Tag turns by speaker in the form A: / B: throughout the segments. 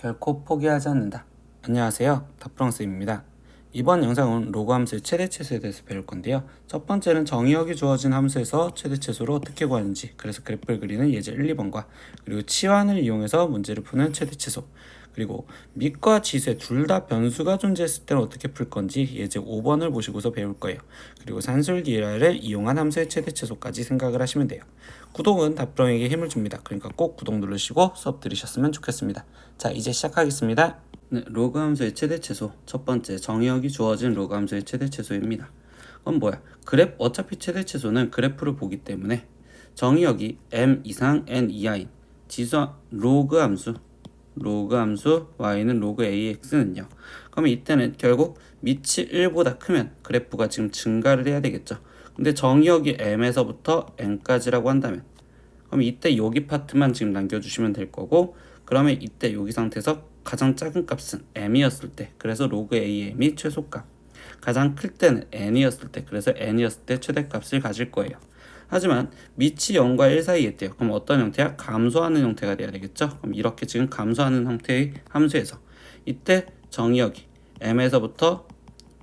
A: 결코 포기하지 않는다. 안녕하세요, 다프랑스입니다. 이번 영상은 로그 함수의 최대 최소에 대해서 배울 건데요. 첫 번째는 정의역이 주어진 함수에서 최대 최소를 어떻게 구하는지, 그래서 그래프를 그리는 예제 1, 2번과 그리고 치환을 이용해서 문제를 푸는 최대 최소, 그리고 밑과 지수에 둘 다 변수가 존재했을 때는 어떻게 풀 건지 예제 5번을 보시고서 배울 거예요. 그리고 산술기라를 이용한 함수의 최대 최소까지 생각을 하시면 돼요. 구독은 다프랑에게 힘을 줍니다. 그러니까 꼭 구독 누르시고 수업 들으셨으면 좋겠습니다. 자, 이제 시작하겠습니다. 네, 로그 함수의 최대 최소. 첫 번째, 정의역이 주어진 로그 함수의 최대 최소입니다. 그럼 뭐야? 어차피 최대 최소는 그래프를 보기 때문에 정의역이 m 이상 n 이하인 지수 로그 함수 y는 로그 ax는요. 그러면 이때는 결국 밑이 1보다 크면 그래프가 지금 증가를 해야 되겠죠. 근데 정의역이 m에서부터 n까지라고 한다면 그럼 이때 여기 파트만 지금 남겨주시면 될 거고, 그러면 이때 여기 상태에서 가장 작은 값은 m이었을 때, 그래서 로그 am이 최소값, 가장 클 때는 n이었을 때, 그래서 n이었을 때 최대값을 가질 거예요. 하지만 밑이 0과 1 사이에 있대요. 그럼 어떤 형태야? 감소하는 형태가 돼야 되겠죠. 그럼 이렇게 지금 감소하는 형태의 함수에서 이때 정의역이 m에서부터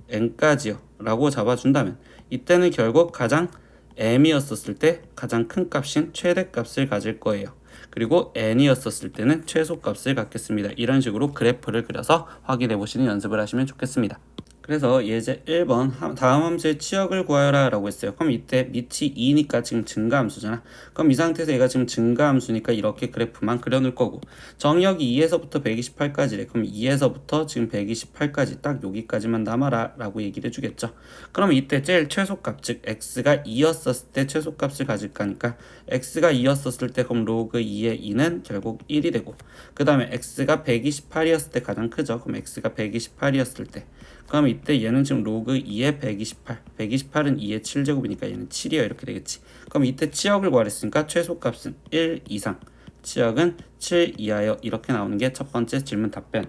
A: n까지요 라고 잡아준다면 이때는 결국 가장 m이었을 때 가장 큰 값인 최대값을 가질 거예요. 그리고 n이었을 때는 최소값을 갖겠습니다. 이런 식으로 그래프를 그려서 확인해 보시는 연습을 하시면 좋겠습니다. 그래서 예제 1번 다음 함수의 치역을 구하여라 라고 했어요. 그럼 이때 밑이 2니까 지금 증가함수잖아. 그럼 이 상태에서 얘가 지금 증가함수니까 이렇게 그래프만 그려놓을 거고, 정의역이 2에서부터 128까지래. 그럼 2에서부터 지금 128까지 딱 여기까지만 남아라 라고 얘기를 해주겠죠. 그럼 이때 제일 최소값, 즉 x가 2였었을 때 최소값을 가질 거니까 x가 2였었을 때 그럼 로그 2의 2는 결국 1이 되고, 그 다음에 x가 128이었을 때 가장 크죠. 그럼 x가 128이었을 때 그럼 이때 얘는 지금 로그 2의 128, 128은 2의 7제곱이니까 얘는 7이요 이렇게 되겠지. 그럼 이때 치역을 구하랬으니까 최소값은 1 이상, 치역은 7 이하여 이렇게 나오는 게 첫 번째 질문 답변.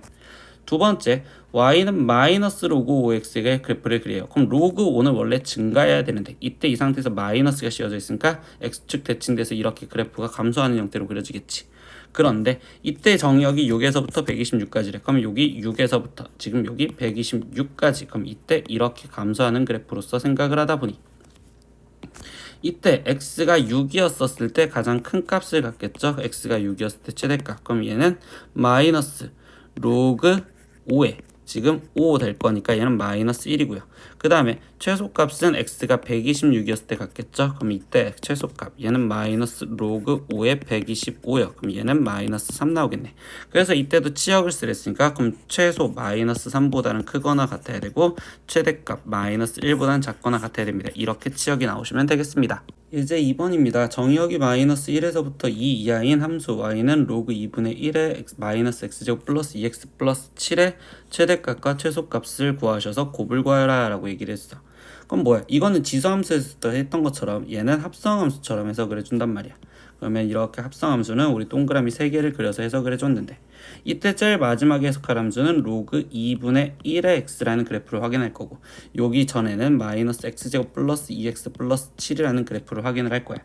A: 두 번째, y는 마이너스 로그 5x의 그래프를 그려요. 그럼 로그 5는 원래 증가해야 되는데 이때 이 상태에서 마이너스가 씌워져 있으니까 x축 대칭돼서 이렇게 그래프가 감소하는 형태로 그려지겠지. 그런데 이때 정의역이 6에서부터 126까지래. 그럼 여기 6에서부터 지금 여기 126까지. 그럼 이때 이렇게 감소하는 그래프로서 생각을 하다 보니 이때 x가 6이었을 때 가장 큰 값을 갖겠죠. x가 6이었을 때 최대값. 그럼 얘는 마이너스 로그 5에 지금 5 될 거니까 얘는 마이너스 1이고요. 그 다음에 최소값은 x가 126이었을 때 같겠죠. 그럼 이때 최소값 얘는 마이너스 로그 5에 125요. 그럼 얘는 마이너스 3 나오겠네. 그래서 이때도 치역을 쓰랬으니까 그럼 최소 마이너스 3보다는 크거나 같아야 되고 최대값 마이너스 1보다는 작거나 같아야 됩니다. 이렇게 치역이 나오시면 되겠습니다. 예제 2번입니다. 정의역이 마이너스 1에서부터 2 이하인 함수 y는 로그 2분의 1의 마이너스 x제곱 플러스 2x 플러스 7의 최대값과 최소값을 구하셔서 곱을 구하라 라고 얘기를 했어. 그럼 뭐야? 이거는 지수함수에서 했던 것처럼 얘는 합성함수처럼 해석을 해준단 말이야. 그러면 이렇게 합성함수는 우리 동그라미 3개를 그려서 해석을 해줬는데 이때 제일 마지막에 해석할 함수는 로그 2분의 1의 x라는 그래프를 확인할 거고, 여기 전에는 마이너스 x제곱 플러스 2x 플러스 7이라는 그래프를 확인을 할 거야.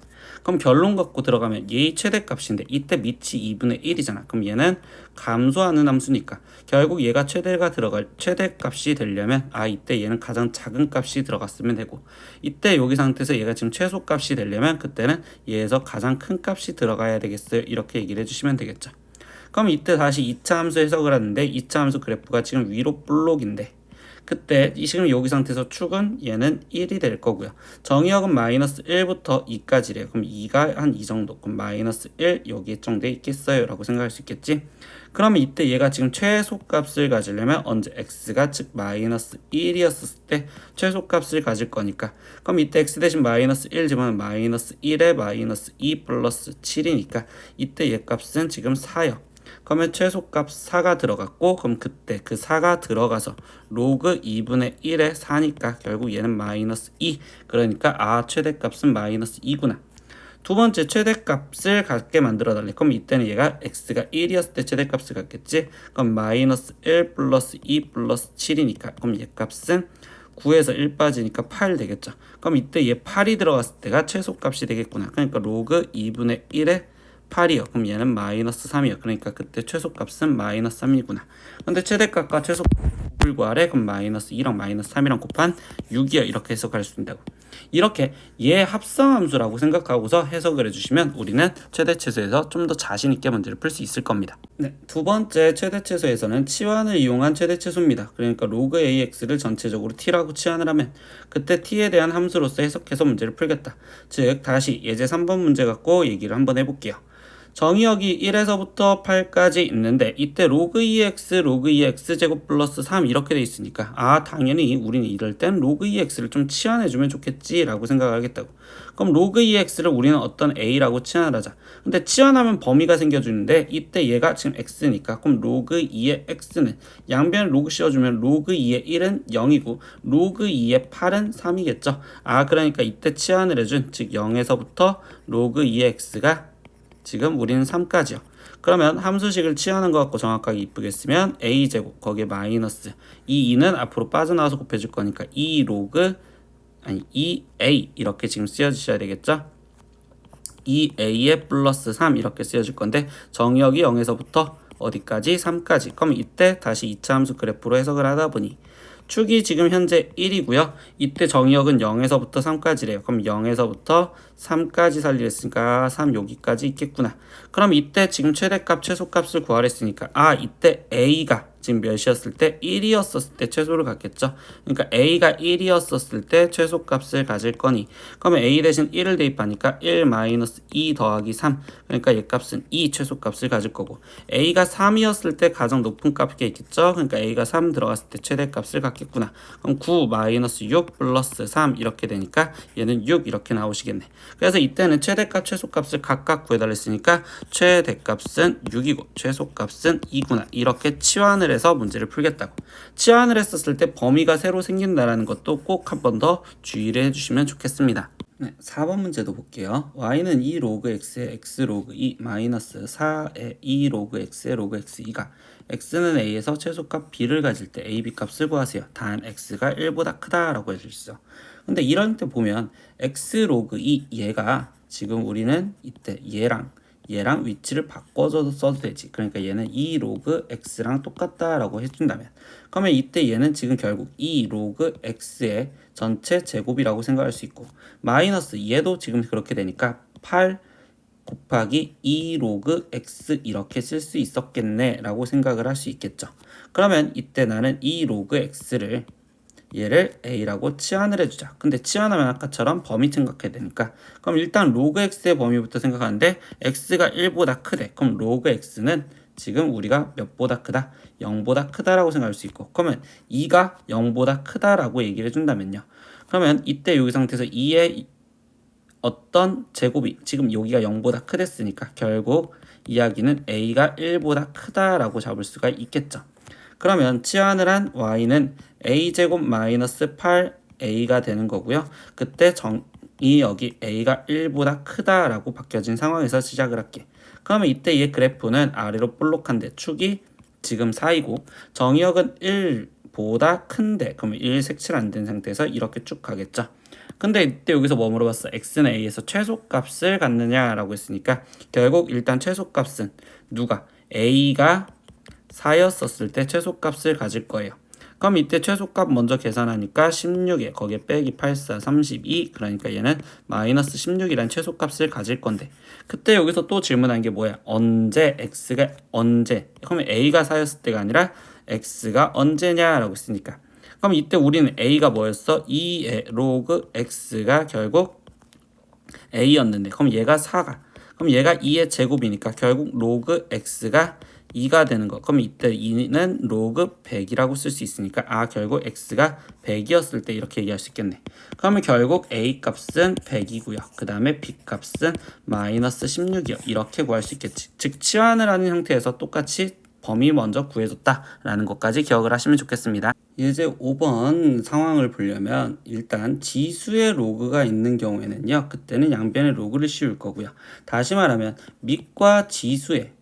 A: 그럼 결론 갖고 들어가면 얘의 최대값인데 이때 밑이 2분의 1이잖아. 그럼 얘는 감소하는 함수니까 결국 얘가 최대값이 되려면 이때 얘는 가장 작은 값이 들어갔으면 되고, 이때 여기 상태에서 얘가 지금 최소값이 되려면 그때는 얘에서 가장 큰 값이 들어가야 되겠어요. 이렇게 얘기를 해주시면 되겠죠. 그럼 이때 다시 2차 함수 해석을 하는데 2차 함수 그래프가 지금 위로 볼록인데 그때 지금 여기 상태에서 축은 얘는 1이 될 거고요. 정의역은 마이너스 1부터 2까지래요. 그럼 2가 한 이 정도. 그럼 마이너스 1 여기에 정도에 있겠어요 라고 생각할 수 있겠지. 그러면 이때 얘가 지금 최소값을 가지려면 언제 x가 즉 마이너스 1이었을 때 최소값을 가질 거니까, 그럼 이때 x 대신 마이너스 1 집어넣으면 마이너스 1에 마이너스 2 플러스 7이니까 이때 얘 값은 지금 4요. 그러면 최소값 4가 들어갔고, 그럼 그때 그 4가 들어가서 로그 2분의 1에 4니까 결국 얘는 마이너스 2. 그러니까 최대값은 마이너스 2구나. 두 번째, 최대값을 갖게 만들어 달래. 그럼 이때는 얘가 x가 1이었을 때 최대값을 갖겠지. 그럼 마이너스 1 플러스 2 플러스 7이니까 그럼 얘 값은 9에서 1 빠지니까 8 되겠죠. 그럼 이때 얘 8이 들어갔을 때가 최소값이 되겠구나. 그러니까 로그 2분의 1에 8이요. 그럼 얘는 마이너스 3이요. 그러니까 그때 최소값은 마이너스 3이구나. 근데 최대값과 최소값을 구하래. 그럼 마이너스 2랑 마이너스 3이랑 곱한 6이요. 이렇게 해석할 수 있다고. 이렇게 얘 합성함수라고 생각하고서 해석을 해주시면 우리는 최대최소에서 좀 더 자신 있게 문제를 풀 수 있을 겁니다. 네, 두 번째 최대최소에서는 치환을 이용한 최대최소입니다. 그러니까 로그 AX를 전체적으로 t라고 치환을 하면 그때 t에 대한 함수로서 해석해서 문제를 풀겠다. 즉 다시 예제 3번 문제 갖고 얘기를 한번 해볼게요. 정의역이 1에서부터 8까지 있는데 이때 로그 2x 로그 2x 제곱 플러스 3 이렇게 돼 있으니까 당연히 우리는 이럴 땐 로그 2x를 좀 치환해주면 좋겠지 라고 생각하겠다고. 그럼 로그 2x를 우리는 어떤 a라고 치환을 하자. 근데 치환하면 범위가 생겨주는데 이때 얘가 지금 x니까 그럼 로그 2의 x는 양변 로그 씌워주면 로그 2의 1은 0이고 로그 2의 8은 3이겠죠. 그러니까 이때 치환을 해준 즉 0에서부터 로그 2의 x가 지금 우리는 3까지요. 그러면 함수식을 치환한 것 같고 정확하게 이쁘게 쓰면 a제곱 거기에 마이너스 이 2는 앞으로 빠져나와서 곱해줄 거니까 2a 이렇게 지금 쓰여주셔야 되겠죠. 2a에 플러스 3 이렇게 쓰여줄 건데 정의역이 0에서부터 어디까지? 3까지. 그럼 이때 다시 2차 함수 그래프로 해석을 하다 보니 축이 지금 현재 1이고요. 이때 정의역은 0에서부터 3까지래요. 그럼 0에서부터 3까지 살리랬으니까 3 여기까지 있겠구나. 그럼 이때 지금 최대값, 최소값을 구하랬으니까 이때 A가 지금 몇이었을 때 1이었을 때 최소를 갖겠죠. 그러니까 A가 1이었을 때 최소값을 가질 거니 그러면 A 대신 1을 대입하니까 1-2 더하기 3 그러니까 얘 값은 2 최소값을 가질 거고 A가 3이었을 때 가장 높은 값이 있겠죠. 그러니까 A가 3 들어갔을 때 최대값을 갖겠구나. 그럼 9-6 플러스 3 이렇게 되니까 얘는 6 이렇게 나오시겠네. 그래서 이때는 최대값, 최소값을 각각 구해달랬으니까 최대값은 6이고 최소값은 2구나. 이렇게 치환을 해서 문제를 풀겠다고. 치환을 했었을 때 범위가 새로 생긴다라는 것도 꼭 한 번 더 주의를 해주시면 좋겠습니다. 네, 4번 문제도 볼게요. y는 2 로그 x의 x 로그 2 마이너스 4의 2 로그 x의 로그 x2가 x는 a에서 최소값 b를 가질 때 a, b 값을 구하세요. 단 x가 1보다 크다라고 해주시죠. 근데 이런 때 보면 x 로그 2 얘가 지금 우리는 이때 얘랑 위치를 바꿔서 써도 되지. 그러니까 얘는 2 로그 x랑 똑같다라고 해준다면 그러면 이때 얘는 지금 결국 2 로그 x의 전체 제곱이라고 생각할 수 있고 마이너스 얘도 지금 그렇게 되니까 8 곱하기 2 로그 x 이렇게 쓸 수 있었겠네 라고 생각을 할 수 있겠죠. 그러면 이때 나는 2 로그 x를 얘를 a라고 치환을 해주자. 근데 치환하면 아까처럼 범위 생각해야 되니까 그럼 일단 로그 x의 범위부터 생각하는데 x가 1보다 크대. 그럼 로그 x는 지금 우리가 몇보다 크다? 0보다 크다라고 생각할 수 있고 그러면 2가 0보다 크다라고 얘기를 해준다면요. 그러면 이때 여기 상태에서 2의 어떤 제곱이 지금 여기가 0보다 크댔으니까 결국 이야기는 a가 1보다 크다라고 잡을 수가 있겠죠. 그러면 치환을 한 y는 a제곱 마이너스 8a가 되는 거고요. 그때 정의역이 a가 1보다 크다라고 바뀌어진 상황에서 시작을 할게. 그러면 이때 얘 그래프는 아래로 볼록한데 축이 지금 4이고 정의역은 1보다 큰데 그러면 1 색칠 안 된 상태에서 이렇게 쭉 가겠죠. 근데 이때 여기서 뭐 물어봤어? x는 a에서 최소값을 갖느냐라고 했으니까 결국 일단 최소값은 누가? a가 4였었을 때 최소값을 가질 거예요. 그럼 이때 최소값 먼저 계산하니까 16에 거기에 빼기 84, 32 그러니까 얘는 마이너스 16이란 최소값을 가질 건데 그때 여기서 또 질문한 게 뭐야? 언제 x가 언제? 그러면 a가 4였을 때가 아니라 x가 언제냐라고 했으니까 그럼 이때 우리는 a가 뭐였어? 2의 로그 x가 결국 a였는데 그럼 얘가 4가 그럼 얘가 2의 제곱이니까 결국 로그 x가 2가 되는 거. 그럼 이때 2는 로그 100이라고 쓸 수 있으니까 결국 x가 100이었을 때 이렇게 얘기할 수 있겠네. 그러면 결국 a 값은 100이고요. 그 다음에 b 값은 마이너스 16이요. 이렇게 구할 수 있겠지. 즉 치환을 하는 형태에서 똑같이 범위 먼저 구해줬다라는 것까지 기억을 하시면 좋겠습니다. 예제 5번 상황을 보려면 일단 지수의 로그가 있는 경우에는요. 그때는 양변에 로그를 씌울 거고요. 다시 말하면 밑과 지수의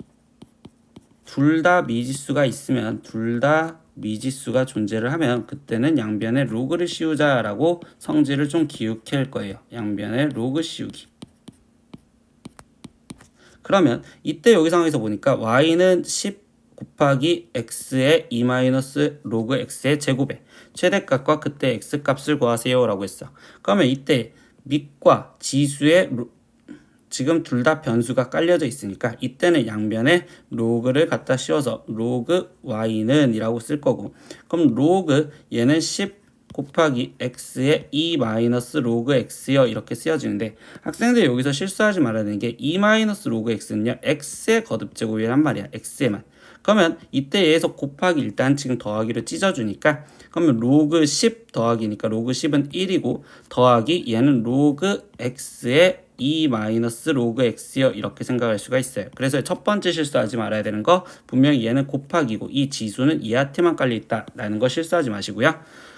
A: 둘 다 미지수가 있으면 둘 다 미지수가 존재를 하면 그때는 양변에 로그를 씌우자라고 성질을 좀 기울일 거예요. 양변에 로그 씌우기. 그러면 이때 여기 상황에서 보니까 y는 10 곱하기 x의 2 마이너스 로그 x의 제곱에 최대값과 그때 x값을 구하세요 라고 했어. 그러면 이때 밑과 지수의 지금 둘 다 변수가 깔려져 있으니까 이때는 양변에 로그를 갖다 씌워서 로그 y는 이라고 쓸 거고, 그럼 로그 얘는 10 곱하기 x의 2 마이너스 로그 x요 이렇게 쓰여지는데, 학생들 여기서 실수하지 말아야 되는 게 2 마이너스 로그 x는요 x의 거듭제곱이란 말이야. x에만. 그러면 이때 얘에서 곱하기 일단 지금 더하기로 찢어주니까, 그러면 로그 10 더하기니까 로그 10은 1이고 더하기 얘는 로그 x의 2 마이너스 로그 x요 이렇게 생각할 수가 있어요. 그래서 첫 번째 실수하지 말아야 되는 거, 분명히 얘는 곱하기고 이 지수는 얘한테만 깔려있다 라는 거 실수하지 마시고요.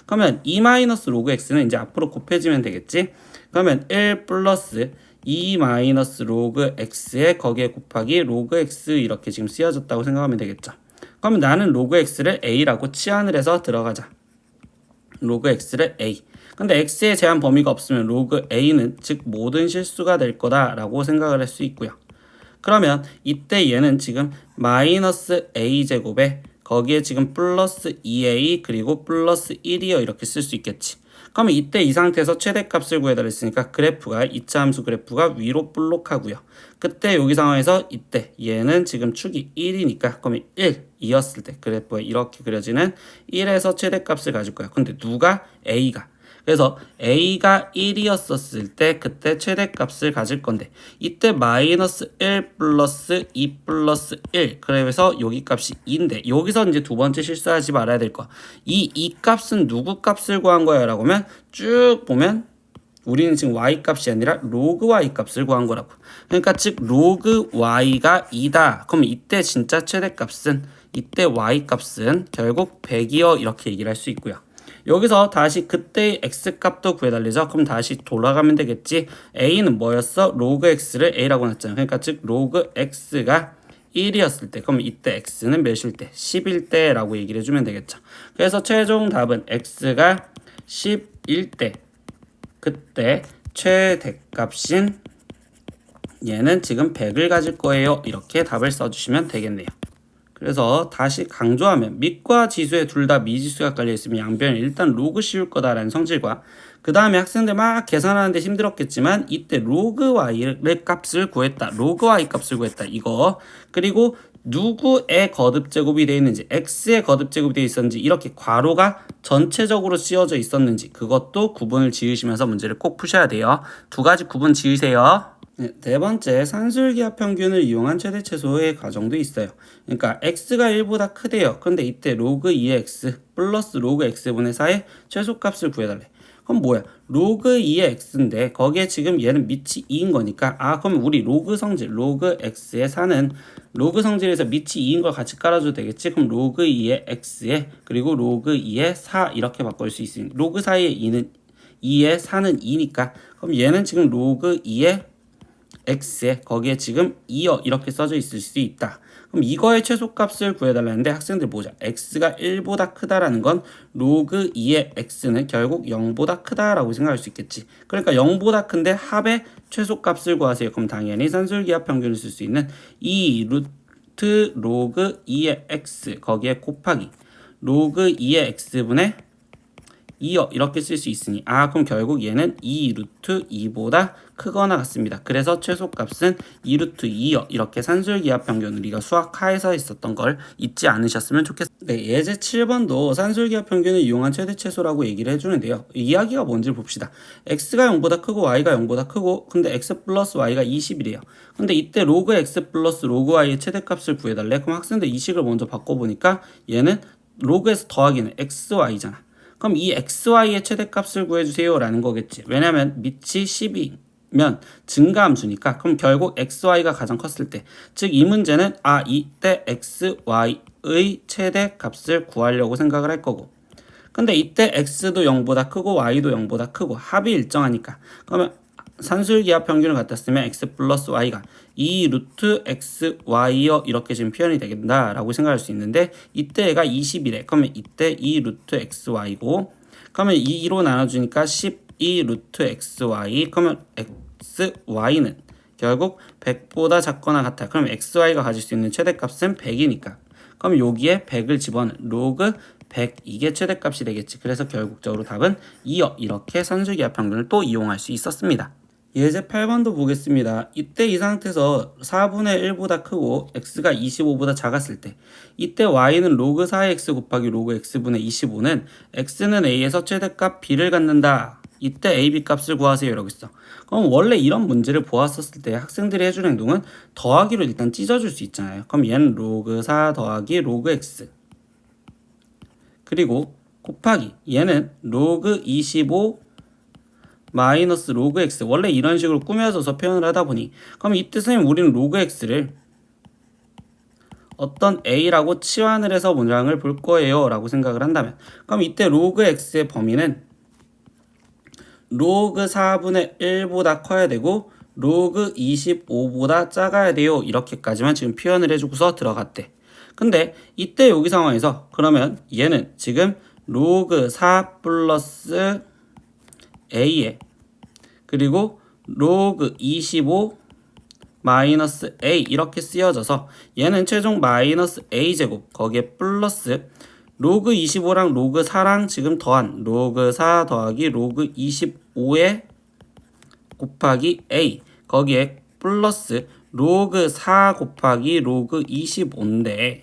A: 그러면 2 마이너스 로그 x는 이제 앞으로 곱해지면 되겠지. 그러면 1 플러스 2 마이너스 로그 x에 거기에 곱하기 로그 x 이렇게 지금 쓰여졌다고 생각하면 되겠죠. 그러면 나는 로그 x를 a라고 치환을 해서 들어가자. 로그 x를 a. 근데 x의 제한 범위가 없으면 로그 a는 즉 모든 실수가 될 거다라고 생각을 할 수 있고요. 그러면 이때 얘는 지금 마이너스 a 제곱에 거기에 지금 플러스 2a 그리고 플러스 1이요 이렇게 쓸 수 있겠지. 그러면 이때 이 상태에서 최대값을 구해달라 했으니까 그래프가 2차 함수 그래프가 위로 볼록하고요. 그때 여기 상황에서 이때 얘는 지금 축이 1이니까 그러면 1이었을 때 그래프가 이렇게 그려지는 1에서 최대값을 가질 거야. 근데 누가? a가. 그래서 a가 1이었었을 때 그때 최대값을 가질 건데, 이때 마이너스 1 플러스 2 플러스 1 그래서 여기 값이 2인데 여기서 이제 두 번째 실수하지 말아야 될 거, 이 값은 누구 값을 구한 거야 라고 하면 쭉 보면 우리는 지금 y 값이 아니라 로그 y 값을 구한 거라고. 그러니까 즉 로그 y가 2다. 그럼 이때 진짜 최대값은 이때 y 값은 결국 100이요 이렇게 얘기를 할 수 있고요. 여기서 다시 그때의 x값도 구해달리죠. 그럼 다시 돌아가면 되겠지. a는 뭐였어? 로그 x를 a라고 놨잖아. 그러니까 즉 로그 x가 1이었을 때, 그럼 이때 x는 몇일 때? 10일 때라고 얘기를 해주면 되겠죠. 그래서 최종 답은 x가 10일 때 그때 최대값인 얘는 지금 100을 가질 거예요. 이렇게 답을 써주시면 되겠네요. 그래서 다시 강조하면 밑과 지수에 둘 다 미지수가 깔려있으면 양변을 일단 로그 씌울 거다라는 성질과, 그 다음에 학생들 막 계산하는데 힘들었겠지만 이때 로그 y의 값을 구했다, 로그 y 값을 구했다 이거, 그리고 누구의 거듭제곱이 되어 있는지, x의 거듭제곱이 되어 있었는지, 이렇게 괄호가 전체적으로 씌워져 있었는지 그것도 구분을 지으시면서 문제를 꼭 푸셔야 돼요. 두 가지 구분 지으세요. 네 번째, 산술기하 평균을 이용한 최대 최소의 과정도 있어요. 그러니까 x가 1보다 크대요. 그런데 이때 로그 2의 x 플러스 로그 x분의 4의 최소값을 구해달래. 그럼 뭐야? 로그 2의 x인데 거기에 지금 얘는 밑이 2인 거니까, 그럼 우리 로그 성질 로그 x의 4는 로그 성질에서 밑이 2인 걸 같이 깔아줘도 되겠지. 그럼 로그 2의 x에 그리고 로그 2의 4 이렇게 바꿀 수 있으니 로그 4의 2의 4는 2니까 그럼 얘는 지금 로그 2의 x에 거기에 지금 2여 이렇게 써져 있을 수 있다. 그럼 이거의 최소값을 구해달라는데 학생들 보자. x가 1보다 크다라는 건 로그 2의 x는 결국 0보다 크다라고 생각할 수 있겠지. 그러니까 0보다 큰데 합의 최소값을 구하세요. 그럼 당연히 산술기하 평균을 쓸 수 있는 2 루트 로그 2의 x 거기에 곱하기 로그 2의 x분의 2여 이렇게 쓸 수 있으니 그럼 결국 얘는 2 루트 2보다 크거나 같습니다. 그래서 최소값은 2 루트 2여 이렇게 산술기하 평균 우리가 수학하에서 있었던 걸 잊지 않으셨으면 좋겠습니다. 네, 예제 7번도 산술기하 평균을 이용한 최대 최소라고 얘기를 해주는데요. 이야기가 뭔지 봅시다. x가 0보다 크고 y가 0보다 크고 근데 x 플러스 y가 20이래요. 근데 이때 로그 x 플러스 로그 y의 최대값을 구해달래. 그럼 학생들 이 식을 먼저 바꿔보니까 얘는 로그에서 더하기는 xy잖아. 그럼 이 xy의 최대값을 구해주세요 라는 거겠지. 왜냐면 밑이 10이면 증가함수니까. 그럼 결국 xy가 가장 컸을 때, 즉 이 문제는 이때 xy의 최대값을 구하려고 생각을 할 거고, 근데 이때 x도 0보다 크고 y도 0보다 크고 합이 일정하니까 그러면 산술기하 평균을 갖다 쓰면 x 플러스 y가 2 루트 xy요 이렇게 지금 표현이 되겠다라고 생각할 수 있는데, 이때 얘가 20이래. 그러면 이때 2 루트 xy고, 그러면 2로 나눠주니까 12 루트 xy. 그러면 xy는 결국 100보다 작거나 같아. 그럼 xy가 가질 수 있는 최대값은 100이니까. 그럼 여기에 100을 집어넣은 로그 100 이게 최대값이 되겠지. 그래서 결국적으로 답은 2요. 이렇게 산술기하 평균을 또 이용할 수 있었습니다. 예제 8번도 보겠습니다. 이때 이 상태에서 4분의 1보다 크고 x가 25보다 작았을 때 이때 y는 로그 4의 x 곱하기 로그 x분의 25는 x는 a에서 최대값 b를 갖는다. 이때 a, b 값을 구하세요 이러고 있어. 그럼 원래 이런 문제를 보았었을 때 학생들이 해준 행동은 더하기로 일단 찢어줄 수 있잖아요. 그럼 얘는 로그 4 더하기 로그 x 그리고 곱하기 얘는 로그 25 마이너스 로그 x 원래 이런 식으로 꾸며져서 표현을 하다 보니 그럼 이때 선생님 우리는 로그 x를 어떤 a라고 치환을 해서 문장을 볼 거예요 라고 생각을 한다면 그럼 이때 로그 x의 범위는 로그 4분의 1보다 커야 되고 로그 25보다 작아야 돼요 이렇게까지만 지금 표현을 해주고서 들어갔대. 근데 이때 여기 상황에서 그러면 얘는 지금 로그 4 플러스 a에 그리고 로그 25 마이너스 a 이렇게 쓰여져서 얘는 최종 마이너스 a 제곱 거기에 플러스 로그 25랑 로그 4랑 지금 더한 로그 4 더하기 로그 25에 곱하기 a 거기에 플러스 로그 4 곱하기 로그 25인데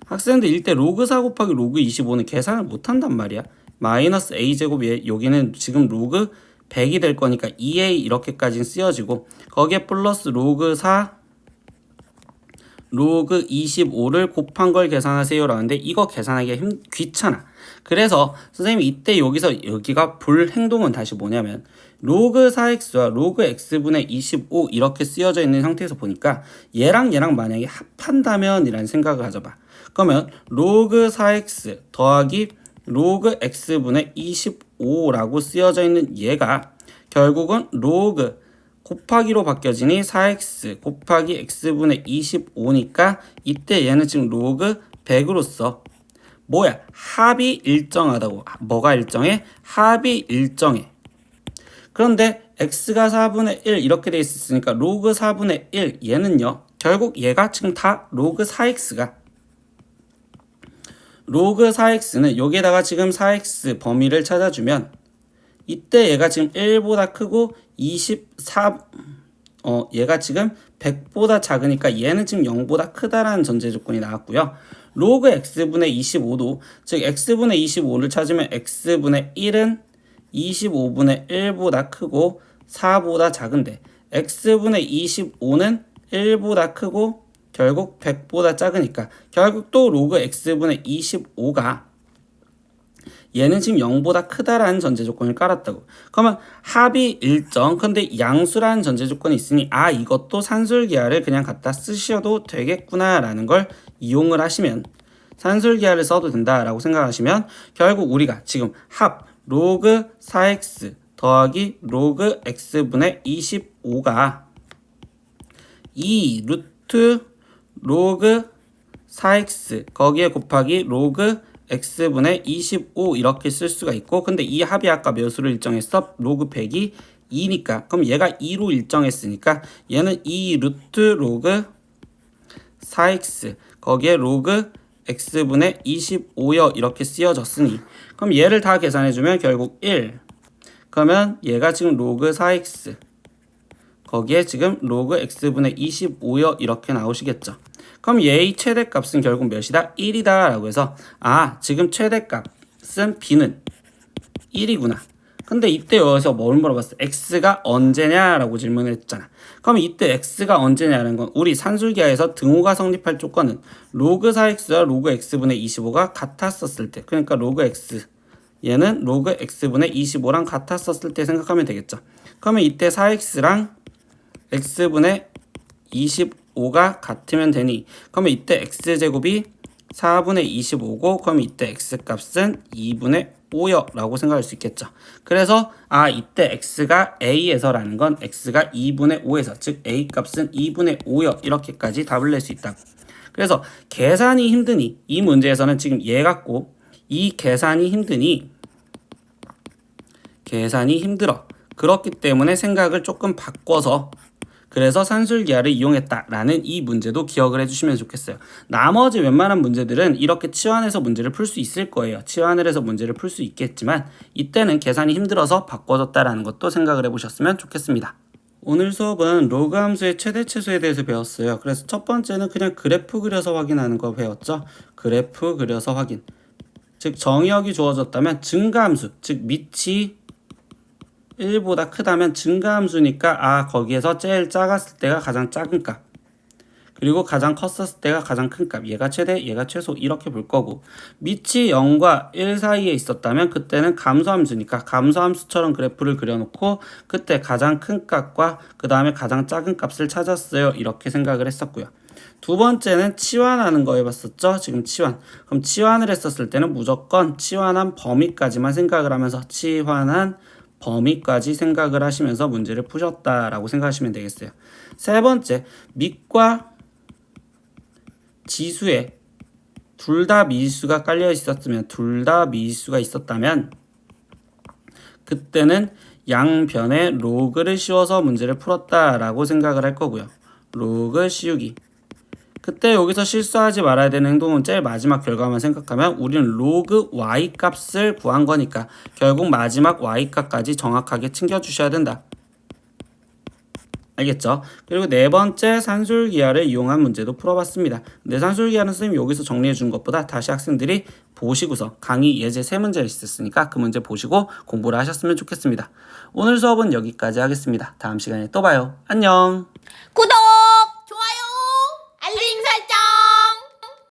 A: 학생들 이때 로그 4 곱하기 로그 25는 계산을 못한단 말이야. 마이너스 a 제곱에 여기는 지금 로그 100이 될 거니까 2a 이렇게까지 쓰여지고 거기에 플러스 로그 4 로그 25를 곱한 걸 계산하세요 라는데 이거 계산하기가 귀찮아. 그래서 선생님이 이때 여기가 볼 행동은 다시 뭐냐면 로그 4x와 로그 x분의 25 이렇게 쓰여져 있는 상태에서 보니까 얘랑 만약에 합한다면 이라는 생각을 가져봐. 그러면 로그 4x 더하기 로그 x분의 25라고 쓰여져 있는 얘가 결국은 로그 곱하기로 바뀌어지니 4x 곱하기 x분의 25니까 이때 얘는 지금 로그 100으로서 뭐야? 합이 일정하다고. 뭐가 일정해? 합이 일정해. 그런데 x가 4분의 1 이렇게 돼 있으니까 로그 4분의 1 얘는요. 결국 얘가 지금 다 로그 4x가 로그 4x는 여기에다가 지금 4x 범위를 찾아주면 이때 얘가 지금 1보다 크고 24 얘가 지금 100보다 작으니까 얘는 지금 0보다 크다라는 전제 조건이 나왔고요. 로그 x분의 25도 즉 x분의 25를 찾으면 x분의 1은 25분의 1보다 크고 4보다 작은데 x분의 25는 1보다 크고 결국 100보다 작으니까 결국 또 로그 x분의 25가 얘는 지금 0보다 크다라는 전제 조건을 깔았다고. 그러면 합이 일정 근데 양수라는 전제 조건이 있으니 이것도 산술기하를 그냥 갖다 쓰셔도 되겠구나 라는 걸 이용을 하시면 산술기하를 써도 된다라고 생각하시면 결국 우리가 지금 합 로그 4x 더하기 로그 x분의 25가 2 루트 로그 4x 거기에 곱하기 로그 x분의 25 이렇게 쓸 수가 있고 근데 이 합이 아까 몇으로 일정했어? 로그 100이 2니까 그럼 얘가 2로 일정했으니까 얘는 2 루트 로그 4x 거기에 로그 x분의 25여 이렇게 쓰여졌으니 그럼 얘를 다 계산해주면 결국 1 그러면 얘가 지금 로그 4x 거기에 지금 로그 x분의 25여 이렇게 나오시겠죠. 그럼 얘의 최대값은 결국 몇이다? 1이다 라고 해서 지금 최대값은 b는 1이구나. 근데 이때 여기서 뭘 물어봤어? x가 언제냐 라고 질문을 했잖아. 그럼 이때 x가 언제냐는 건 우리 산술기하에서 등호가 성립할 조건은 로그 4x와 로그 x분의 25가 같았었을 때 그러니까 로그 x 얘는 로그 x분의 25랑 같았었을 때 생각하면 되겠죠. 그러면 이때 4x랑 x분의 25가 같으면 되니 그러면 이때 x제곱이 4분의 25고 그럼 이때 x값은 2분의 5여 라고 생각할 수 있겠죠. 그래서 이때 x가 a에서라는 건 x가 2분의 5에서 즉 a값은 2분의 5여 이렇게까지 답을 낼 수 있다. 그래서 계산이 힘드니 이 문제에서는 지금 얘 갖고 이 계산이 힘들어. 그렇기 때문에 생각을 조금 바꿔서 그래서 산술기하를 이용했다라는 이 문제도 기억을 해주시면 좋겠어요. 나머지 웬만한 문제들은 이렇게 치환해서 문제를 풀 수 있을 거예요. 치환을 해서 문제를 풀 수 있겠지만 이때는 계산이 힘들어서 바꿔줬다라는 것도 생각을 해보셨으면 좋겠습니다. 오늘 수업은 로그 함수의 최대 최소에 대해서 배웠어요. 그래서 첫 번째는 그냥 그래프 그려서 확인하는 거 배웠죠. 그래프 그려서 확인. 즉 정의역이 주어졌다면 증가함수, 즉 밑이 1보다 크다면 증가함수니까 거기에서 제일 작았을 때가 가장 작은 값, 그리고 가장 컸었을 때가 가장 큰 값, 얘가 최대 얘가 최소 이렇게 볼 거고, 밑이 0과 1 사이에 있었다면 그때는 감소함수니까 감소함수처럼 그래프를 그려놓고 그때 가장 큰 값과 그 다음에 가장 작은 값을 찾았어요. 이렇게 생각을 했었고요. 두 번째는 치환하는 거 해봤었죠. 지금 치환. 그럼 치환을 했었을 때는 무조건 치환한 범위까지만 생각을 하면서 치환한 범위까지 생각을 하시면서 문제를 푸셨다라고 생각하시면 되겠어요. 세 번째, 밑과 지수에 둘 다 미지수가 깔려 있었으면, 둘 다 미지수가 있었다면 그때는 양변에 로그를 씌워서 문제를 풀었다라고 생각을 할 거고요. 로그 씌우기. 그때 여기서 실수하지 말아야 되는 행동은 제일 마지막 결과만 생각하면 우리는 로그 y 값을 구한 거니까 결국 마지막 y 값까지 정확하게 챙겨주셔야 된다. 알겠죠? 그리고 네 번째, 산술기하를 이용한 문제도 풀어봤습니다. 근데 산술기하는 선생님이 여기서 정리해 준 것보다 다시 학생들이 보시고서 강의 예제 3문제를 있었으니까 그 문제 보시고 공부를 하셨으면 좋겠습니다. 오늘 수업은 여기까지 하겠습니다. 다음 시간에 또 봐요. 안녕.
B: 구독!